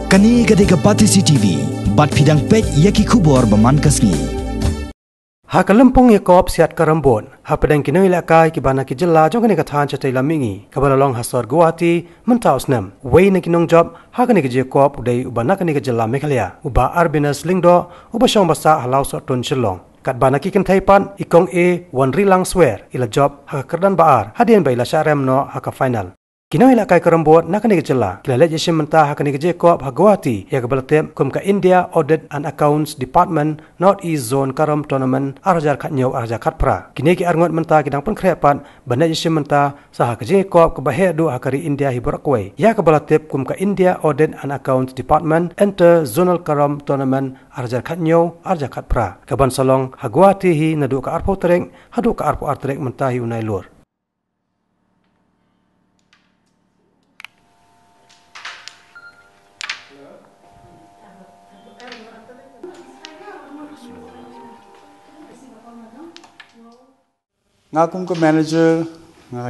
Kani gadega pati CCTV, bat pidang pej yaki kubor baman kasngi. Hakalumpong Jingïakob Siat Carrom Hapdeng Nongïalehkai kibana kijela jong kani Thaiñ Shatei Mihngi kabalalong hasor Guwahati mentaus nem wei na Nongïalehkai hakani Jingïakob udai ubana kani kijela Meghalaya uba arbinus lingdo uba shong basa halau so tun shilong kat bana ki Thaipan ikong wan rilang swear ila job hakakerdan baar hadian bai la syarem no haka final Nongïalehkai Carrom nakani kijela kilale jishim menta hakani Jingïakob Guwahati ya kabalatem kum ka India Audit and Accounts Department North East Zone Carrom Tournament arajar khatnyau arajar khatpra kini ki arngot menta kidang pun khrepan bana jishim menta saha ka Jingïakob ka bahedu hakari India hiborakwai ya kabalatep kum ka India Audit and Accounts Department Inter-zonal Carrom Tournament arajar khatnyau arajar khatpra kaban salong Guwahati hi nadu ka arpo tereng hadu ka arpo arterek menta hi unai lur Ngakum ko manager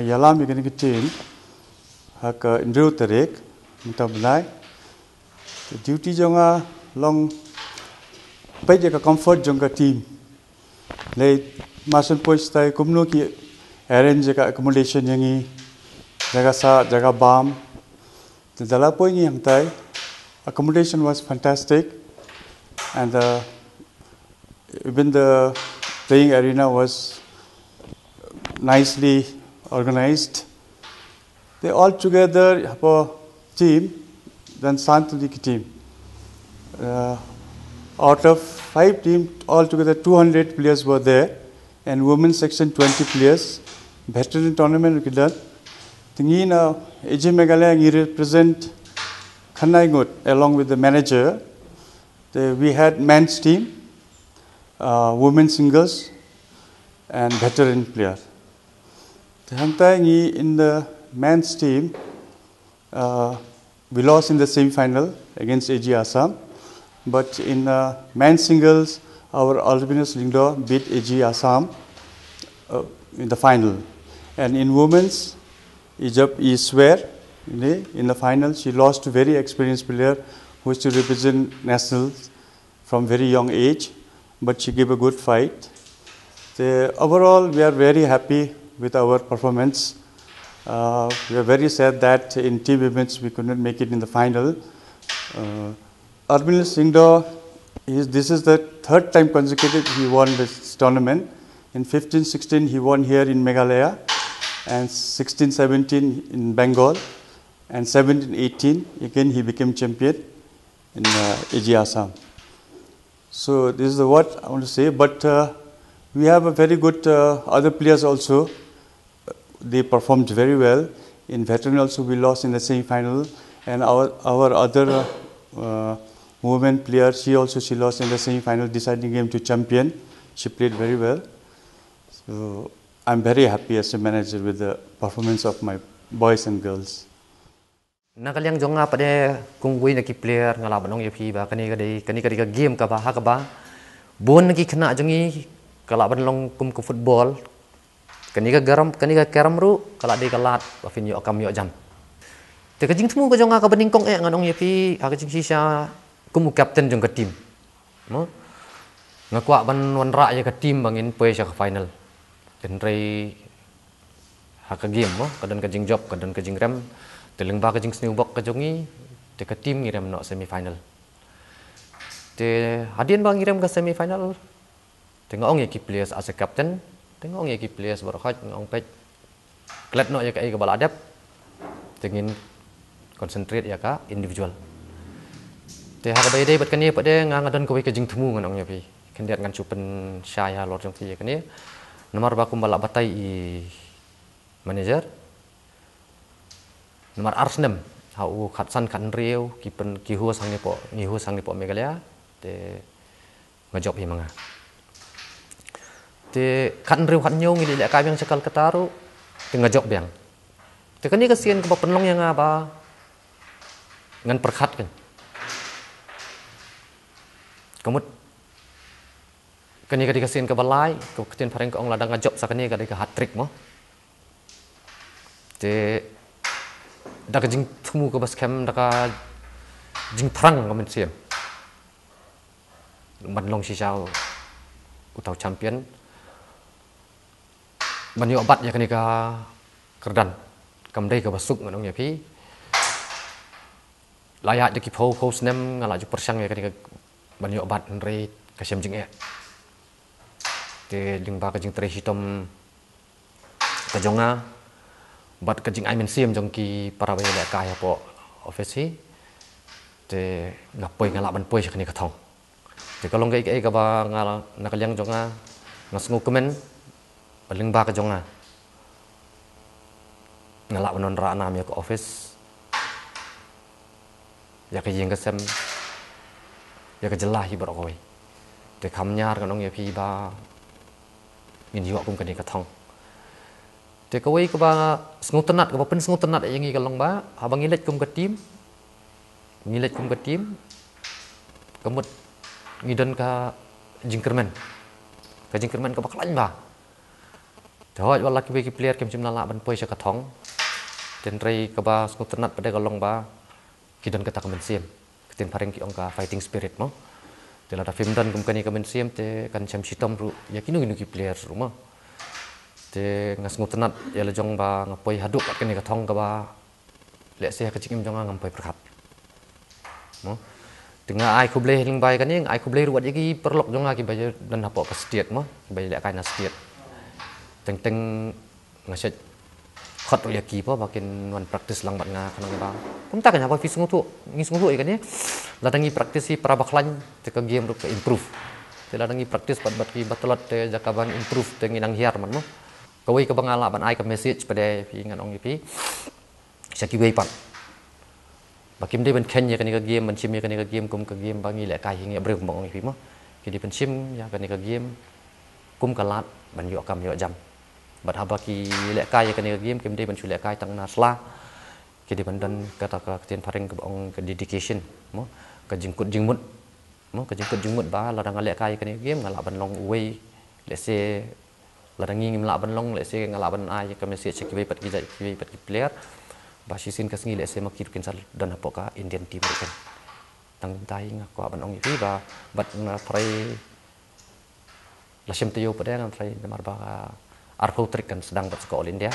yalam igani ki team hak indru terek mutabulai duty jonga long page ka comfort jonga team le masan post tai kumno ki arrange ka accommodation yangi jaga sa jaga bam the dala poi ni ang tai accommodation was fantastic and even the playing arena was nicely organized. They all together have a team, then Santali team. Out of 5 teams, altogether 200 players were there, and women's section 20 players. Veteran tournament we done. Tingina AJ Meghalaya represent Khanaigut along with the manager. We had men's team, women's singles, and veteran players. In the men's team, we lost in the semi-final against AG Assam. But in men's singles, our albinus Lingdo beat AG Assam in the final. And in women's, Egypt is swear in the final. She lost to very experienced player who is to represent nationals from very young age. But she gave a good fight. Overall, we are very happy with our performance. We are very sad that in team events we could not make it in the final. Albinus Lingdo, this is the 3rd time consecutive he won this tournament. In 15-16 he won here in Meghalaya, and 16-17 in Bengal, and 17-18 again he became champion in AG Assam. So this is what I want to say. But we have a very good other players also. They performed very well. In veteran also we lost in the semi-final, and our other woman player, she lost in the semi-final deciding game to champion. She played very well. So I'm very happy as a manager with the performance of my boys and girls. Nakalyang jonga pada kungwi na ki player ngala banong yapi ba kani ka game ka ba ha ka ba bon na ki khna jongi kala banong kum ku football kani ka Carrom ru kala de kalat ba fin yo kam yo jam te ka jing thmu ka jonga ka baning kong nganong yapi ha ka jing sisa kum captain jong ka team mo ngakwa ban wan ra ya ka team bangin pe sa final den rei ha ka game mo kadan ka jing job kadan ka jing ram teleng ba ka jing snowboard ka jongi te ka team ngiram no semi final te hadian bang ngiram ka semi final te ngong ya ki players as a captain te ngong ya ki players barakhat ngong pej klat no ya ka ka baladap tengin concentrate ya ka individual te ha ka bay dei bat kani pa de ngang adon ko ka jing thmu nganong ya pi kendiat ngan chupen syaya lor jong pi kani nomor ba kum bala batai i manager nomor arsnem hau khatsan kan riu kipen ki hu sang ni po Meghalaya te ngajob hi manga te kan riu kan nyong ngi le ka biang sekal kataru te ngajob biang te kani kasian ka penlong yang ba ngan perkhat kan kamut kani ka dikasian ka balai ko ketin pareng ka ong ladang ngajob sakani ka hat trick mo te dak jing thumu ka bas kem dak jing perang ngamen siam ban long si chao utau champion ban yo bat ya kani ka kerdan kam dei ka basuk nganong ya pi layak de ki po snem ngala ju persang ya kani ka ban yo bat re ka siam jing te ding ba ka jing tre hitom ka jonga bat ka jing ai men siam jong ki para ba ya ka ya po office te ngapoi ngala ban poi kani ka thong te kalong kai ka ba ngala nakaliang jonga ngasngu kemen paling ba ka jonga ngala banon ra nam ya ke office ya ka yeng ka sem ya ka jelah hi barokoi te kham nyar kanong ya pi ba ngin hiwa kum kani ka thong te ka wei ka ba sngu tanat ka ba pen sngu tanat yang ngi kalong ba abang ngilet kum ka tim kemut ngidon ka jingkermen ka baklain ba thoi wala ki ki player kem chimna la ban poi sa ka thong ten rei ka ba sngu tanat pada kalong ba kidon ka ta ka men siam ten pareng ki ong ka fighting spirit mo te la ta film dan kum kani ka men siam te kan cham sitom ru ya kinu ki player ru mo te ngas sngu tanat ya la jong ba ngapoi haduk ka ni ka thong ka ba le se ka chingim jong ngam poi perkap mo tengah ai kubleh ling bai kan yang ai kubleh ruat lagi perlok jonga ki baje dan apa ke setiat mo baje lek kana setiat teng ngaset khot ya ki po bakin wan practice lang bat nga kanang ba pum ta kan apa fi sungu tu ngi sungu tu kan ya la tangi practice para baklan te ka game ru ka improve te la tangi practice bat ki batelot te jakaban improve te ngi nang hiar man mo kawai ka bangala ban ai ka message pada fi ngan ong pi saki wei pat bakim dia ben Kane ya kan game mencim ya kan game kum ka game bangi lek kai hingi breu mong pi mo ki di pencim ya kan game kum kalat ban yo kam yo jam bat habaki lek kai ya kan game kem dia ben chu lek kai tang na sla ki di ben dan kata ka tien pareng ka ong ka dedication mo ka jingkut jingmut mo ka jingkut jingmut ba la dang lek kai kan game ngala ban long wei let's say la dang ngim la ban long let's say ngala ban ai ka message ki wei pat ki player basisin kas ngile se makir kin sal dan apoka Indian team kan tang tai nga ko ban ong ipi ba bat na prai la sem tayo pada ngan prai mar ba arpo trik kan sedang bat ko India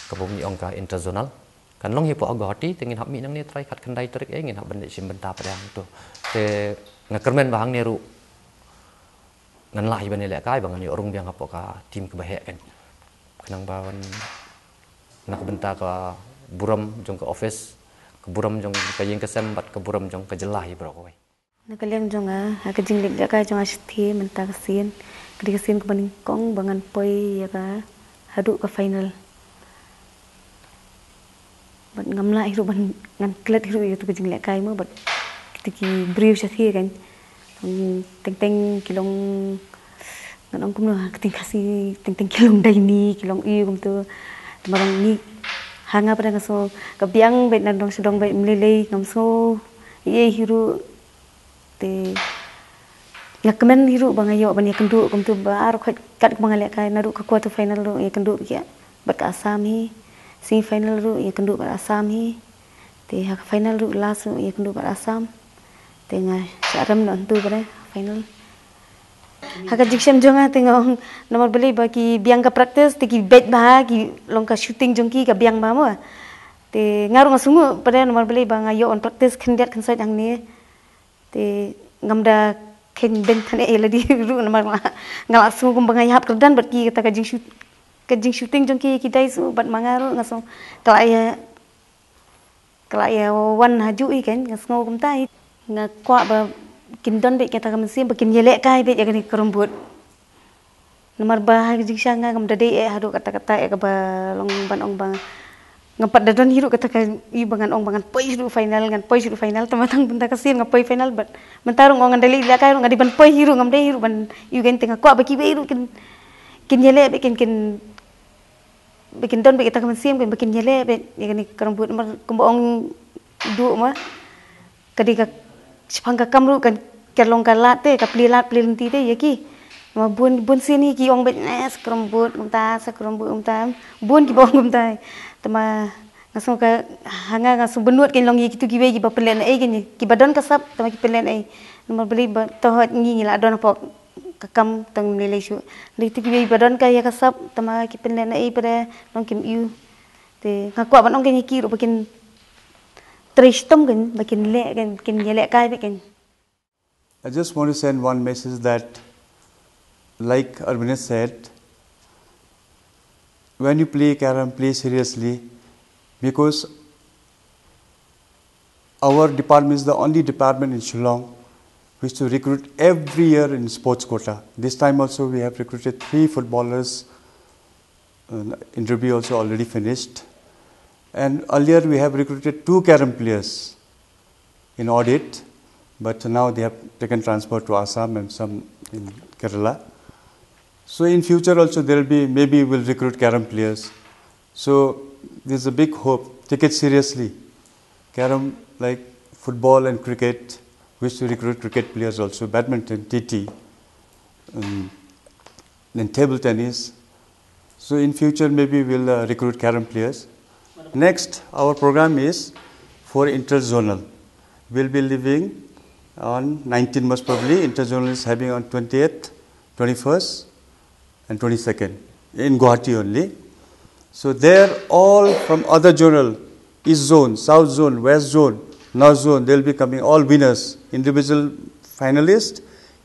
ka bumi ong ka Inter-zonal kan long hi po agoti tengin hap mi nang ni trai khat khandai trik ngin hap ban sim benta pada tu te ngakermen bahang neru ngan lai ban le kai bangan yo rung biang apoka team ke bahek kan kanang bawan nak benta ka buram jong ke office ke buram jong ke yeng ke sembat ke buram jong ke jelah i bro koi nakaliang jong ka Jingïakob jong Shatei menta kesin ke baning kong bangan poi ya ka hadu ke final bat ngamla hiru ban ngan klet hiru itu ke Jingïakob mo bat tiki brief Shatei kan teng kilong ngan ong kum no keting Khasi teng kilong dai ni kilong i kum tu marang ni hanga pada ngaso kabiang bet nandong sedong bet melelei ngamso ye hiru te ngakmen hiru bangayo ban ya kendu kum tu bar kat bangalek kai naru ka quarter final ru ya kendu ya bat ka Assam hi semi final ru ya kendu bat Assam hi te ha final ru last ru ya kendu bat Assam te nga Carrom non tu pada final Haka jiksam jonga tengok nomor beli bagi biang ka practice tiki bet bah ki longka shooting jongki ka biang ba mo te ngaru ngasungu pada nomor beli bang ayo on practice khendiat khansai ang ni te ngamda khen ben thane eladi ru nomor ngala sungu kum bang ayap kerdan bat ki kata ka jing shooting jongki ki dai su bat mangaru ngasung kalaya wan haju i kan ngasngo kum tai ngakwa ba kindon bet kata kam sim bakin Nongïalehkai bet ya kan kerumbut nomor bah jiksang ngam dade hadu kata-kata ka ba long ban ong bang ngapat dadon hiru kata ka i bangan ong bangan poi hiru final ngan poi hiru final tamatang benta kasin ngapoi final bat mentarung ong ngandali Nongïalehkai ngadi ban poi hiru ngam dai hiru ban yu gen tengah kwa baki be hiru kin Nongïalehkai bikin don bet kata kam sim bikin Nongïalehkai bet ya kan kerumbut nomor kumbong du mah kadika Sepangka kamru kan kerlong kalat te kaplilat plinti te yaki ma bun sini ki ong bet kerumbut umta bun ki bong umta tama ngasong ka hanga ngasong benuat kan long ye kitu kiwe ki bapelen ai kan ki badon kasap tama ki pelen ai nomor beli tohot ngi la don pok kakam tang nilai shu li tu kiwe badon ka ya kasap tama ki pelen ai pada long kim yu te ngakwa ban ong kan ki ro bakin tristom kan bakin le kan kin Nongïalehkai kan. I just want to send one message that, like Arvind said, when you play Carrom, play seriously, because our department is the only department in Shillong which to recruit every year in sports quota. This time also we have recruited 3 footballers. Interview also already finished. And earlier we have recruited 2 Carrom players in audit, but now they have taken transfer to Assam and some in Kerala. So in future also there will be, maybe we'll recruit Carrom players. So there's a big hope. Take it seriously. Carrom, like football and cricket, wish to recruit cricket players also, badminton, TT, then table tennis. So in future maybe we'll recruit Carrom players. Next, our program is for Inter-zonal. We'll be living on 19 most probably. Inter-zonal is having on 28th, 21st and 22nd in Guwahati only. So there all from other zonal, East zone, South zone, West zone, North zone, they'll be coming, all winners, individual finalists,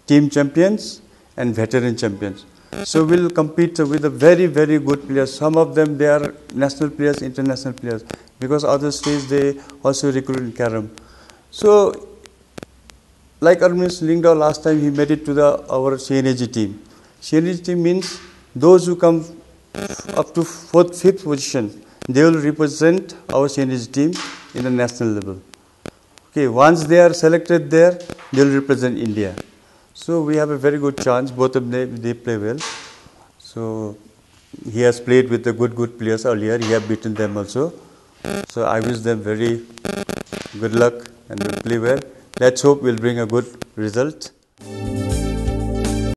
team champions and veteran champions. So we'll compete with a very, very good players. Some of them, they are national players, international players, because other states, they also recruit in Carrom. So, like Arvind Lingdao last time, he made it to our CNAG team. CNAG team means those who come up to 4th, 5th position, they will represent our CNAG team in the national level. Okay, once they are selected there, they will represent India. So we have a very good chance. Both of them, they play well. So he has played with the good players earlier. He have beaten them also. So I wish them very good luck and will play well. Let's hope we'll bring a good result.